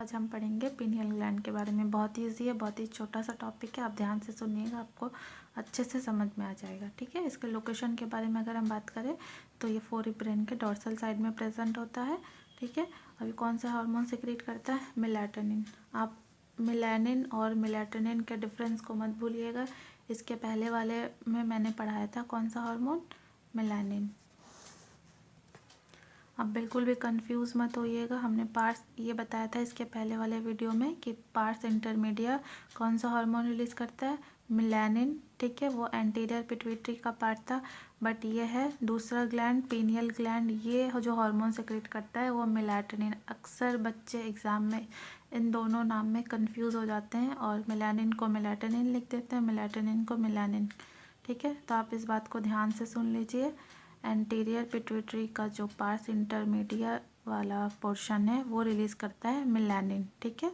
आज हम पढ़ेंगे पीनियल ग्लैंड के बारे में। बहुत ईजी है, बहुत ही छोटा सा टॉपिक है। आप ध्यान से सुनिएगा, आपको अच्छे से समझ में आ जाएगा। ठीक है, इसके लोकेशन के बारे में अगर हम बात करें तो ये फोर ब्रेन के डोर्सल साइड में प्रेजेंट होता है। ठीक है, अभी कौन सा हार्मोन सिक्रीट करता है? मेलाटोनिन। आप मेलानिन और मेलाटोनिन के डिफरेंस को मत भूलिएगा। इसके पहले वाले में मैंने पढ़ाया था कौन सा हार्मोन? मेलानिन। अब बिल्कुल भी कंफ्यूज मत होइएगा। हमने पार्ट्स ये बताया था इसके पहले वाले वीडियो में कि पार्ट्स इंटरमीडिया कौन सा हार्मोन रिलीज करता है? मेलानिन। ठीक है, वो एंटीरियर पिट्यूटरी का पार्ट था, बट ये है दूसरा ग्लैंड, पीनियल ग्लैंड। ये जो हार्मोन सेक्रेट करता है वो मेलाटोनिन। अक्सर बच्चे एग्जाम में इन दोनों नाम में कंफ्यूज हो जाते हैं और मेलानिन को मेलाटोनिन लिख देते हैं, मेलाटोनिन को मेलानिन। ठीक है, तो आप इस बात को ध्यान से सुन लीजिए। एंटीरियर पिट्यूटरी का जो पार्स इंटरमीडिया वाला पोर्शन है वो रिलीज़ करता है मेलानिन। ठीक है,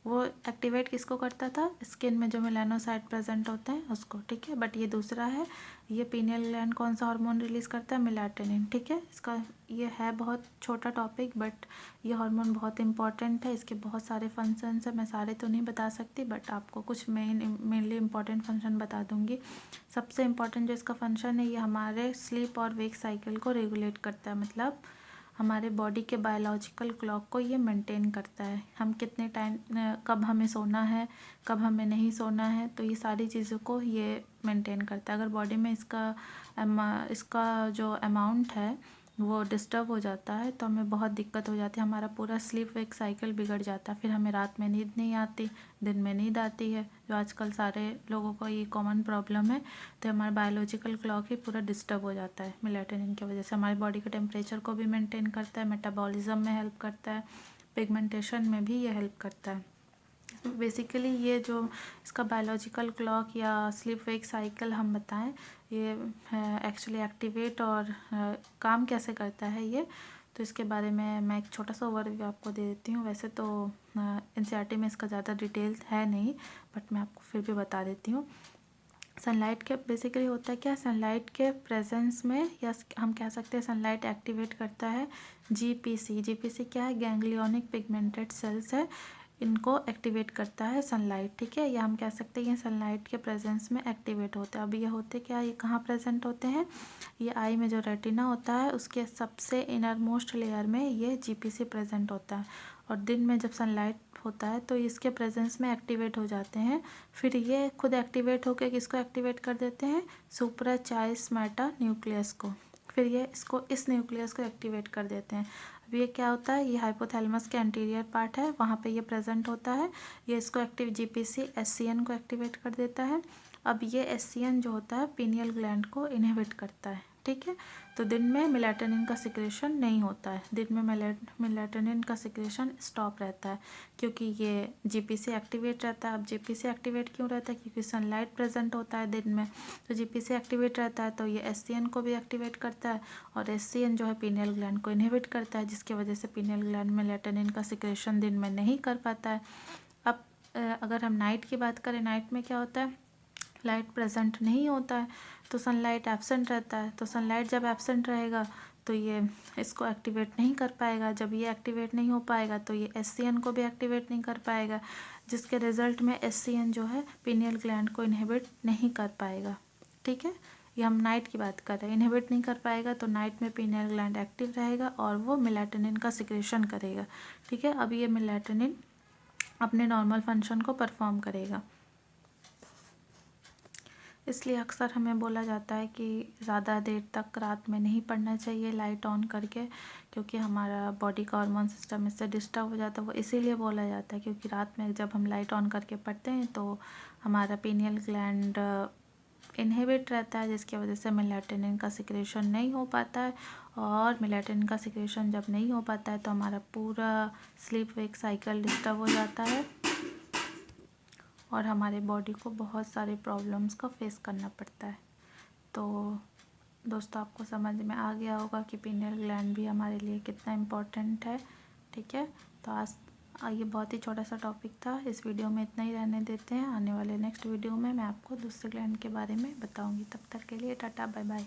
वो एक्टिवेट किसको करता था? स्किन में जो मेलानोसाइट प्रेजेंट होते हैं उसको। ठीक है, बट ये दूसरा है। ये पीनियल ग्लैंड कौन सा हार्मोन रिलीज़ करता है? मेलाटोनिन। ठीक है, इसका ये है बहुत छोटा टॉपिक, बट ये हार्मोन बहुत इंपॉर्टेंट है। इसके बहुत सारे फंक्शंस हैं, मैं सारे तो नहीं बता सकती, बट आपको कुछ मेनली इंपॉर्टेंट फंक्शन बता दूंगी। सबसे इम्पॉर्टेंट जो इसका फंक्शन है, ये हमारे स्लीप और वेक साइकिल को रेगुलेट करता है। मतलब हमारे बॉडी के बायोलॉजिकल क्लॉक को ये मेंटेन करता है। हम कितने टाइम, कब हमें सोना है, कब हमें नहीं सोना है, तो ये सारी चीज़ों को ये मेंटेन करता है। अगर बॉडी में इसका जो अमाउंट है वो डिस्टर्ब हो जाता है तो हमें बहुत दिक्कत हो जाती है। हमारा पूरा स्लीप वेक साइकिल बिगड़ जाता है। फिर हमें रात में नींद नहीं आती, दिन में नींद आती है, जो आजकल सारे लोगों को ये कॉमन प्रॉब्लम है। तो हमारा बायोलॉजिकल क्लॉक ही पूरा डिस्टर्ब हो जाता है। मेलाटोनिन की वजह से हमारी बॉडी के टेम्परेचर को भी मेंटेन करता है, मेटाबॉलिज्म में हेल्प करता है, पिगमेंटेशन में भी ये हेल्प करता है। बेसिकली ये जो इसका बायोलॉजिकल क्लॉक या स्लीप वेक साइकिल हम बताएं, ये एक्चुअली एक्टिवेट और काम कैसे करता है ये, तो इसके बारे में मैं एक छोटा सा ओवरव्यू आपको दे देती हूँ। वैसे तो एनसीईआरटी में इसका ज़्यादा डिटेल है नहीं, बट मैं आपको फिर भी बता देती हूँ। सनलाइट के बेसिकली होता है क्या? सनलाइट के प्रेजेंस में, या हम कह सकते हैं सनलाइट एक्टिवेट करता है जीपीसी। जीपीसी क्या है? गैंग्लियोनिक पिगमेंटेड सेल्स है, इनको एक्टिवेट करता है सनलाइट। ठीक है, या हम कह सकते हैं ये सनलाइट के प्रेजेंस में एक्टिवेट होते हैं। अब ये होते क्या, ये कहाँ प्रेजेंट होते हैं? ये आई में जो रेटिना होता है उसके सबसे इनर मोस्ट लेयर में ये जीपीसी प्रेजेंट होता है। और दिन में जब सनलाइट होता है तो इसके प्रेजेंस में एक्टिवेट हो जाते हैं। फिर ये खुद एक्टिवेट होकर किसको एक्टिवेट कर देते हैं? सुप्रा चाइस्माटा न्यूक्लियस को। फिर ये इस न्यूक्लियस को एक्टिवेट कर देते हैं। अब ये क्या होता है? ये हाइपोथैलेमस के एंटीरियर पार्ट है, वहाँ पे ये प्रेजेंट होता है। ये इसको एक्टिव जीपीसी एससीएन को एक्टिवेट कर देता है। अब ये एससीएन जो होता है पीनियल ग्लैंड को इनहिबिट करता है। ठीक है, तो दिन में मेलाटोनिन का सिक्रेशन नहीं होता है। दिन में मेलाटोनिन का सिक्रेशन स्टॉप रहता है, क्योंकि ये जीपीसी एक्टिवेट रहता है। अब जीपीसी एक्टिवेट क्यों रहता है? क्योंकि सनलाइट प्रेजेंट होता है दिन में, तो जीपीसी एक्टिवेट रहता है, तो ये एससीएन को भी एक्टिवेट करता है, और एससीएन जो है पीनियल ग्लैंड को इनहिबिट करता है, जिसकी वजह से पीनियल ग्लैंड मेलाटोनिन का सिक्रेशन दिन में नहीं कर पाता है। अब अगर हम नाइट की बात करें, नाइट में क्या होता है? लाइट प्रेजेंट नहीं होता है, तो सनलाइट एब्सेंट रहता है। तो सनलाइट जब एब्सेंट रहेगा तो ये इसको एक्टिवेट नहीं कर पाएगा। जब ये एक्टिवेट नहीं हो पाएगा तो ये एससीएन को भी एक्टिवेट नहीं कर पाएगा, जिसके रिजल्ट में एससीएन जो है पीनियल ग्लैंड को इनहिबिट नहीं कर पाएगा। ठीक है, ये हम नाइट की बात कर रहे हैं। इनहिबिट नहीं कर पाएगा तो नाइट में पीनियल ग्लैंड एक्टिव रहेगा और वो मेलाटोनिन का सिक्रेशन करेगा। ठीक है, अब ये मेलाटोनिन अपने नॉर्मल फंक्शन को परफॉर्म करेगा। इसलिए अक्सर हमें बोला जाता है कि ज़्यादा देर तक रात में नहीं पढ़ना चाहिए लाइट ऑन करके, क्योंकि हमारा बॉडी का हार्मोन सिस्टम इससे डिस्टर्ब हो जाता है। वो इसीलिए बोला जाता है क्योंकि रात में जब हम लाइट ऑन करके पढ़ते हैं तो हमारा पीनियल ग्लैंड इनहिबिट रहता है, जिसकी वजह से मेलाटोनिन का सिक्रेशन नहीं हो पाता है। और मेलाटोनिन का सिक्रेशन जब नहीं हो पाता है तो हमारा पूरा स्लीप वेक साइकिल डिस्टर्ब हो जाता है और हमारे बॉडी को बहुत सारे प्रॉब्लम्स का फेस करना पड़ता है। तो दोस्तों, आपको समझ में आ गया होगा कि पीनियल ग्लैंड भी हमारे लिए कितना इम्पोर्टेंट है। ठीक है, तो आज ये बहुत ही छोटा सा टॉपिक था। इस वीडियो में इतना ही रहने देते हैं। आने वाले नेक्स्ट वीडियो में मैं आपको दूसरे ग्लैंड के बारे में बताऊंगी। तब तक के लिए टाटा बाय बाय।